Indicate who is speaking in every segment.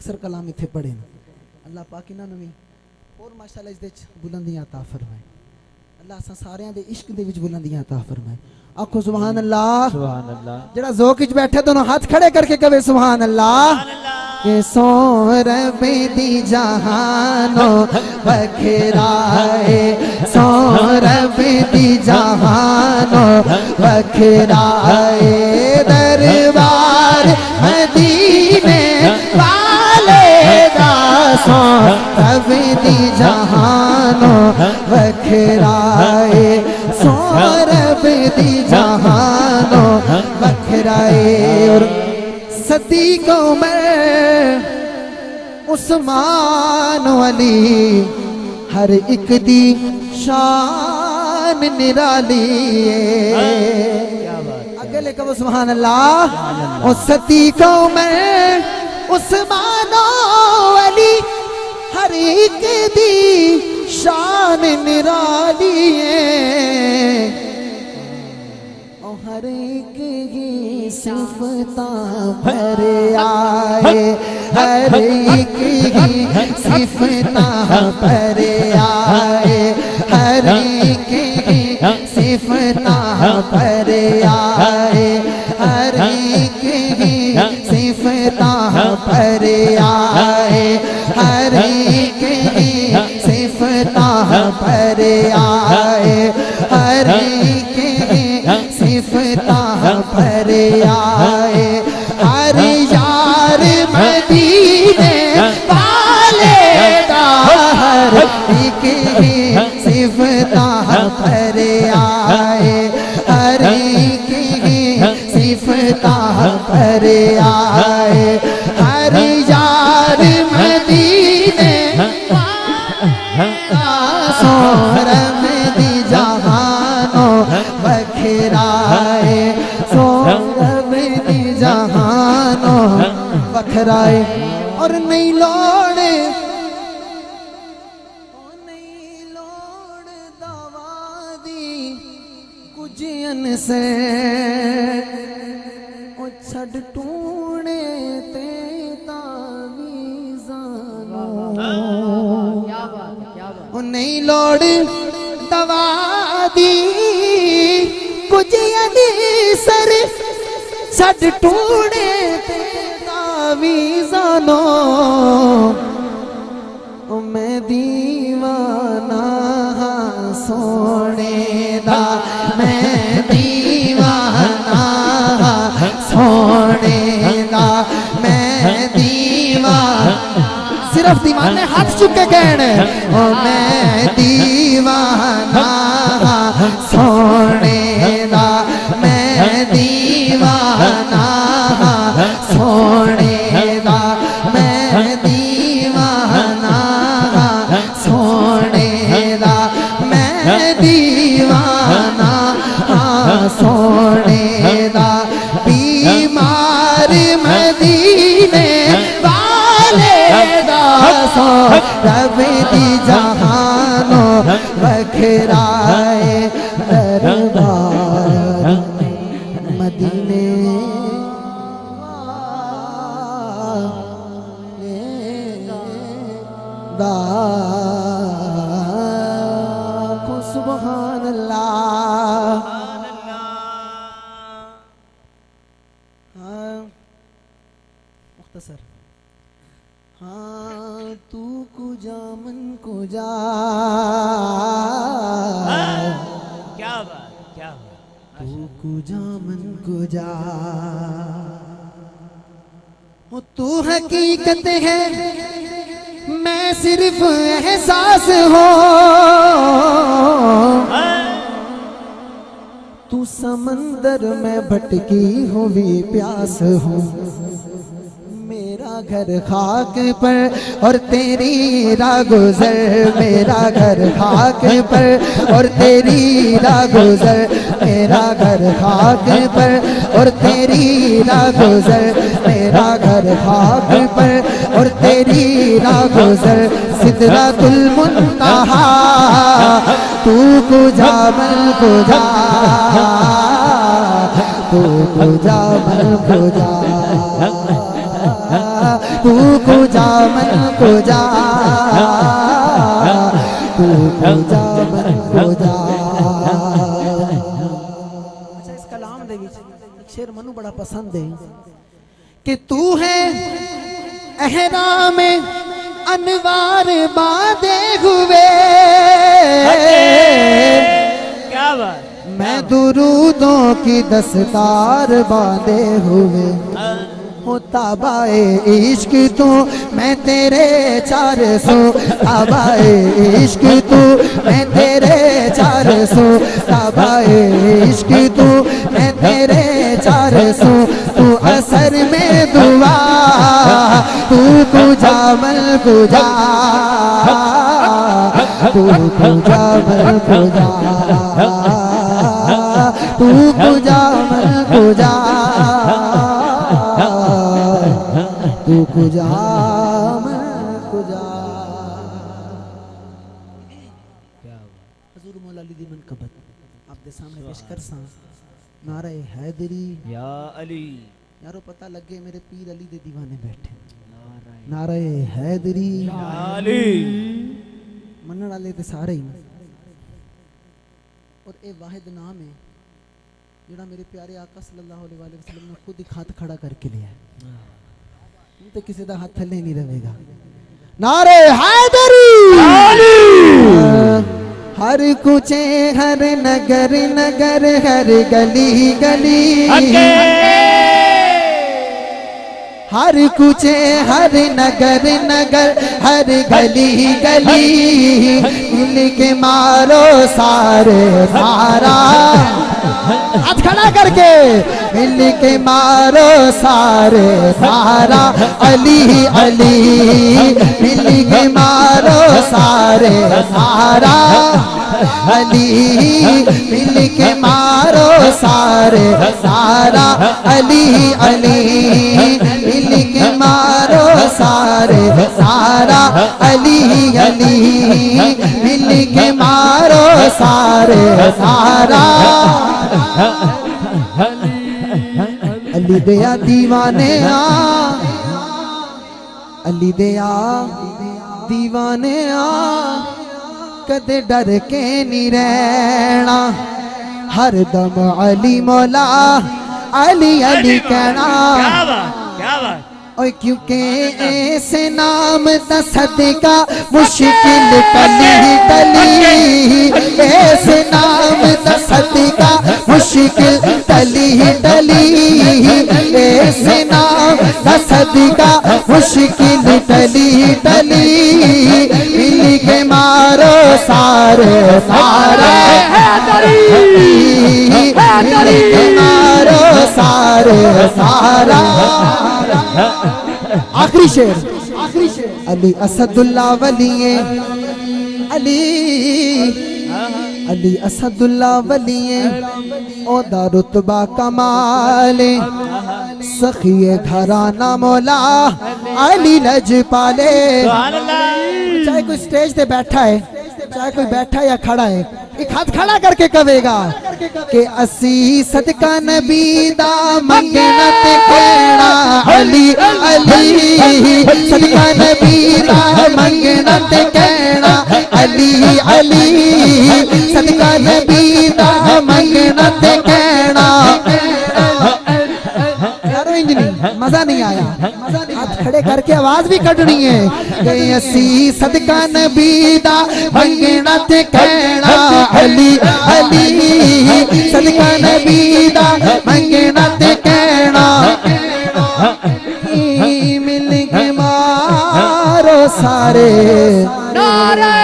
Speaker 1: अक्सर कलाम इत्थे पढ़े अल्लाह पाक इन्हां नूं वी और माशाअल्लाह इस दे बुलंदियां अता फरमाए। अल्लाह असां सारियां दे इश्क दे विच बुलंदियां अता फरमाए। आखो सुभान अल्लाह। सुभान अल्लाह। जेड़ा ज़ौक़ विच बैठे दोनों हाथ खड़े करके कहे सुभान अल्लाह। के सो रबे दी जहानो बखराए, सो रबे दी जहानो बखराए, दरबार मदीने वाले दा सो रबे दी जहानो बखराए, सो रबे दी जहानो बखराए। और सदीक़ों में उस्मान अली हर एक दी शान निराली है। अगले कहो सुभान अल्लाह। और सदीक़ों में उस्मान अली हर एक दी शान निराली है। हर एक ही सिफता भर आए, हर एक ही सिफता भर आए, हर एक ही सिफता भर आए, हर एक ही सिफता भर आए, हर एक ही सिफता भर आए, हर एक ही सिफता भर आए। हर यार मदीने वाले दा हर एक ही सिफता भर आए, हर एक ही सिफता भर आए। हर यार मदीने सो रबे दी जहानो बखराए, सो रबे दी जहानो बखराए। और नहीं लोड़ दवा दी कुछ अन से ओ छड़ टूणे ते तावीज़ानो। ओ नहीं लोड़ दवा दी कुछ सर छड़ टूणे ते तावीज़ानो। मैं दीवाना हाँ सोने दा, मैं दीवाना हाँ सोने दा, मैं दीवाना। सिर्फ दीवाने हाथ चुक के कहने ओ मैं दीवाना सोने दा, मैं दीवाना सोने दा, मैं दीवाना सोने दा, मैं दीवाना सोने दा। बीमार मदीने वाले दा सो रबे दी जहानो बखराए, दरबार मदीने दा को सुभान अल्लाह। हाँ मुख्तसर। हाँ तू कुजा मन कुजा।
Speaker 2: क्या बात, क्या बात।
Speaker 1: तू कुजा मन कुजा। वो तू हकीकत है मैं सिर्फ एहसास हो। तू समंदर में भटकी हुई प्यास हो। मेरा घर खाक पर और तेरी राह गुजर, मेरा घर खाक पर और तेरी राह गुजर, मेरा घर खाक पर और तेरी राह गुजर, मेरा घर खाक पर और तेरी राह गुजर। सिदरतुल मुंतहा तू कुजा मन कुजा, तू कुजा मन कुजा। तू कुजा मन कुजा, तू कुजा मन कुजा। अच्छा इस कलाम दे विच एक शेर मनु बड़ा पसंद है कि तू है अहराम अनवार बांधे हुए,
Speaker 2: क्या बात।
Speaker 1: मैं दुरूदों की दस्तार बांधे हुए, हो ताबाए इश्क तू मैं तेरे 400, ताबाए इश्क तू मैं तेरे 400, ताबाए इश्क तू मैं तेरे 400। तू असर में दुआ, तू कुजा मल कुजा, तू कुजा मल कुजा, तू कुजा मल कुजा, तू कुजा मल कुजा। हजूर मौला अली दी मनकबत आप दे सामने पेश कर सा। नारे हैदरी
Speaker 2: या अली,
Speaker 1: यारो पता लगे मेरे पीर अली दे दीवाने बैठे। नारे हैदरी
Speaker 2: या अली,
Speaker 1: मनण वाले ते सारे ही, और ए वाहिद नाम है जेड़ा मेरे प्यारे आका सल्लल्लाहु अलैहि वसल्लम ने खुद ही हाथ खड़ा करके लिया है, तो किसी का हाथ थले नहीं रहेगा। नारे हैदरी, हर कुचे हर नगर नगर हर गली गली, हर कुचे हर नगर नगर हर गली गली, मिल के मारो सारे सारा, हाथ खड़ा करके मिल के मारो सारे सारा, अली अली मिल के मारो सारे सारा, अली मिल के मारो सारे सारा, अली अली मिल के मारो सारे सारा, अली अली मिल के मारो सारे सारा। अली दया दीवाने आ, अली दया दीवाने आ, कदे डर के नहीं रहना, हर दम अली मौला अली अली कहना।
Speaker 2: क्या बात, क्या बात।
Speaker 1: और क्योंकि ऐसे नाम दा सदका मुश्किल टली टली, ऐसे नाम दा सदका मुश्किल टली टली, ऐसे नाम दा सदका मुश्किल टली टली, मिल के मारो सारे सारा, मिल के मारो सारे सारा। आखिरी शेर, अली असदुल्ला वलिये, अली अली असदुल्ला वलिये, ओदा रुतबा कमाले, सखिए घराना मौला अली लजपाले। चाहे कोई स्टेज पे बैठा है, चाहे कोई बैठा या खड़ा है, एक हाथ खड़ा करके कहेगा कि असी सदका नबी दा मंगना ते कहना, अली अली सदका नबी दा मंगना ते कहना, अली अली सदका नबी दा मंगना ते कहना। यारो इंजनी मजा नहीं आया, हाथ खड़े करके आवाज भी कटनी है कि असी सदका नबी दा मंगना ते कहना, अली अली सदका नबी दा मंगना ते कहना, मिल के मारो सारे
Speaker 3: नारे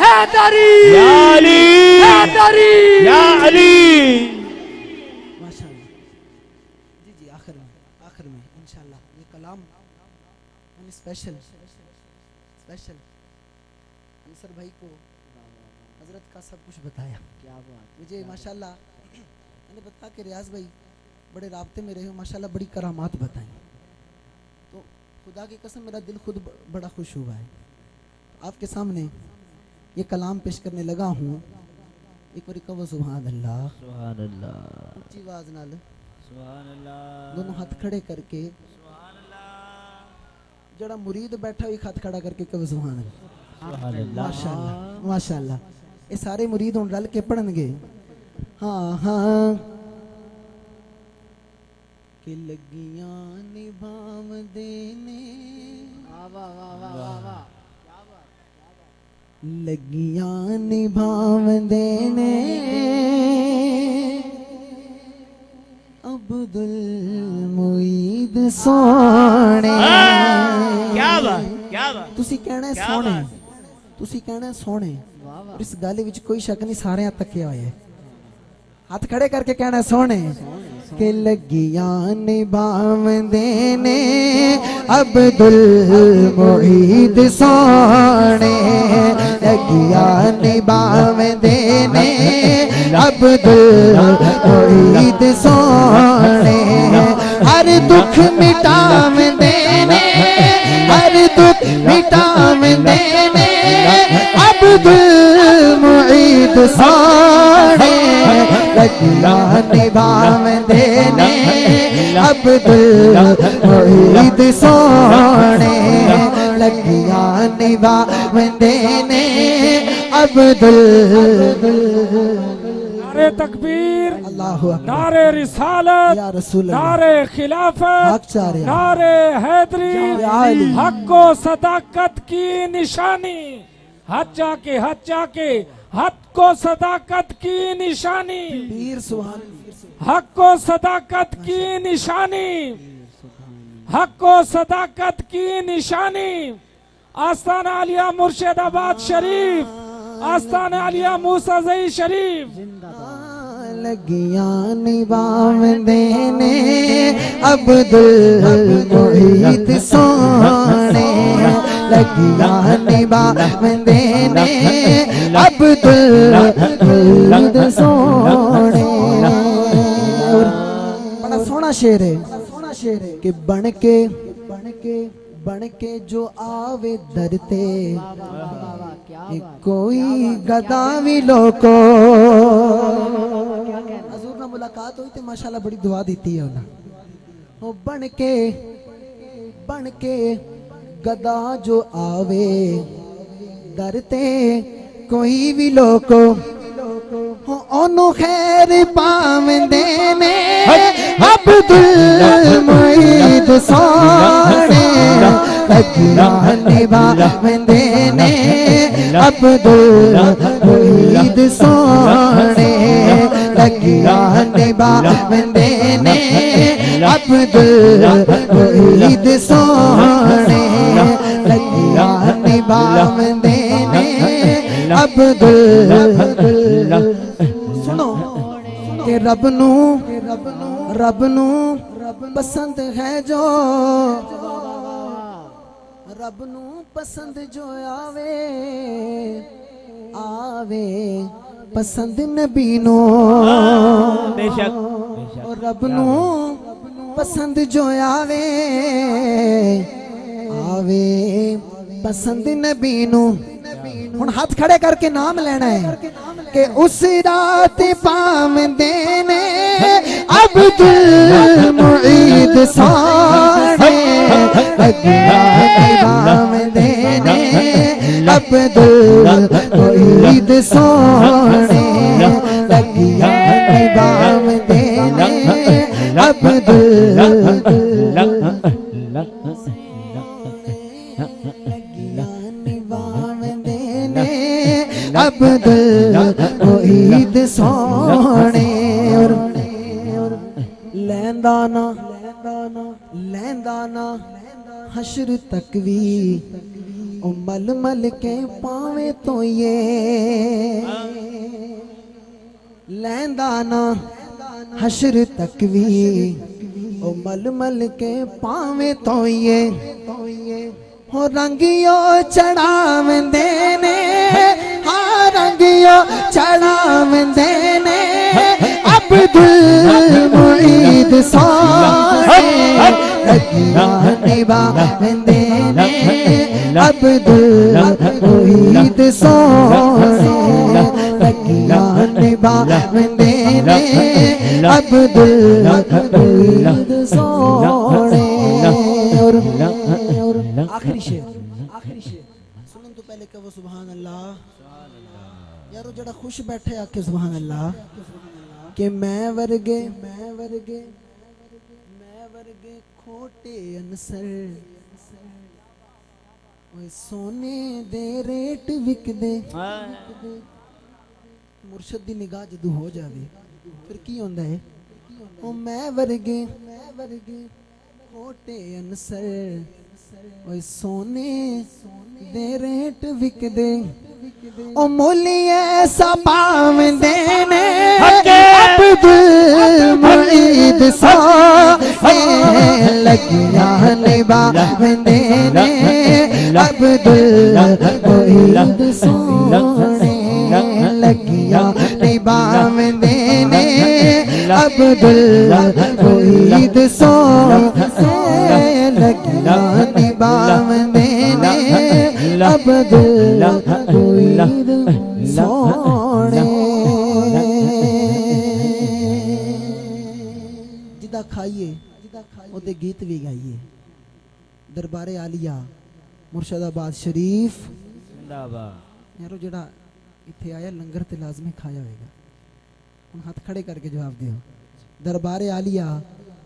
Speaker 3: हैदरी,
Speaker 2: या अली,
Speaker 3: हैदरी,
Speaker 2: या अली।
Speaker 1: माशाअल्लाह। जी जी आखिर में इंशाल्लाह ये कलाम मैंने स्पेशल अंसर भाई को हजरत का सब कुछ बताया। क्या बात, मुझे माशाल्लाह मैंने बताया कि रियाज भाई बड़े राब्ते में रहे हो, माशाल्लाह बड़ी करामात बताई, तो खुदा की कसम मेरा दिल खुद बड़ा खुश हुआ है। आपके सामने ये कलाम पेश करने लगा हूँ। एक बार कहो सुभान अल्लाह,
Speaker 2: सुभान अल्लाह,
Speaker 1: ऊंची आवाज नाल
Speaker 2: सुभान अल्लाह,
Speaker 1: दोनों हाथ खड़े करके
Speaker 2: सुभान अल्लाह।
Speaker 1: जड़ा मुरीद बैठा हुई खत खड़ा करके कब सुभान अल्लाह माशाअल्लाह माशाअल्लाह ये सारे मुरीद हुण रल के पढ़नगे हाँ हाँ कि लगियां निभाव देने लगियां निभाव देने अब्दुल मुईद सोने
Speaker 2: क्या बात क्या बात
Speaker 1: तुसी कहना है
Speaker 2: क्या
Speaker 1: सोने
Speaker 2: बात?
Speaker 1: तुसी कहना है सोने और इस गल विच कोई शक नहीं सारे हाथ तके होए हाथ खड़े करके कहना है सोने के लगियां निभाव देने अब्दुल मुईद सोने लगियां निभाव देने अब्दुल मुईद सोने हर दुख मिटाव देने हर दुख मिटाव देने अब्दुल मुईद सोने लगियां निभाव देने अब्दुल मुईद सोने लगियां निभाव देने अब्दुल
Speaker 4: नारे तकबीर,
Speaker 1: अल्लाहु अकबर
Speaker 4: नारे रिसालत,
Speaker 1: या रसूल अल्लाह
Speaker 4: नारे खिलाफत,
Speaker 1: हक चारे
Speaker 4: नारे हैदरी,
Speaker 1: या अली।
Speaker 4: हक को सदाकत की निशानी, हक जाके हक को सदाकत की निशानी,
Speaker 1: पीर सुभान
Speaker 4: हक को सदाकत की निशानी, हक को सदाकत की निशानी। आस्ताना आलिया मुर्शिदाबाद शरीफ, आस्ताना आलिया मूसाज़ई शरीफ।
Speaker 1: लगियां निभाव देने अब्दुल मुईद सोने लगियां निभाव देने अब्दुल मुईद सोने बड़ा सोना शेर है कि बन के जो आवे दरते कोई गदा भी लोको हजूर ना मुलाकात हुई तो माशाल्लाह बड़ी दुआ दी है उन्हें वो बन के गदा जो आवे दरते कोई भी लोको ओनु खैर पावंदे ने अब्दुल मुईद सोने लगियां निभावंदे ने अब्दुल मुईद सोने लगियां निभावंदे ने अब्दुल मुईद सोने लगियां निभावंदे ने अब्दुल सुनो के रब नू पसंद है जो रब नू पसंद जो आवे पसंद नबी नो
Speaker 2: बेशक
Speaker 1: रब नू पसंद जो आवे पसंद नबी नो हुण हाथ खड़े करके नाम लेना है कि उस रात पाम देने अब्दुल मुईद सोने लगियां पाम देने अब्दुल मुईद सोने लगियां पाम देने अब्दुल अब्दुल मुईद सोने लैंदा ना हशर तक भी ओ मल मल के पावे तो ये लैंदा ना हशर तक भी ओ मल मल के पावे तो ये हो रंगियो चढ़ाव देने हाँ रंगियो चढ़ाव देने अब्दुल मुईद सोने लगियां निभाव देने अब्दुल मुईद सोने लगियां निभाव देने अब्दुल मुईद सोने आखिरी शेर सुनन तो पहले कहो सुभान अल्लाह यारो जड़ा खुश बैठे आके सुभान अल्लाह कि मैं वर्गे खोटे अनसर ओए सोने दे रेट विकदे मुर्शद दी निगाह जदू हो जावे फिर की होंदा है ओ मैं वर्गे खोटे अनसर ओए सोने दे रेट विकदे ओ मोली ऐसा पावंदे ने अब्दुल मुईद सो लगियां निभावंदे ने अब्दुल मुईद सोने लगियां निभावंदे ने अब्दुल मुईद सोने लगियां निभावंदे ने अब्दुल मुईद सोने जिदा खाइए ओदे गीत भी गाइए दरबारे आलिया मुर्शदाबाद शरीफ यारो जड़ा इत्थे आया लंगर ते लाजमी खाया होएगा हुण हाथ खड़े करके जवाब दियो दरबारे आलिया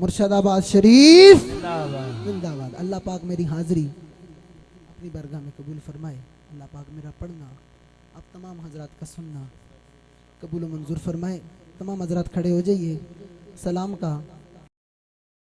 Speaker 1: मुर्शदाबाद शरीफ जिंदाबाद। अल्लाह पाक मेरी हाजिरी अपनी बरगाह में कबूल फरमाए। अल्लाह पाक मेरा पढ़ना आप तमाम हजरात का सुनना कबूल मंजूर फरमाए। तमाम हजरात खड़े हो जाइए। सलाम का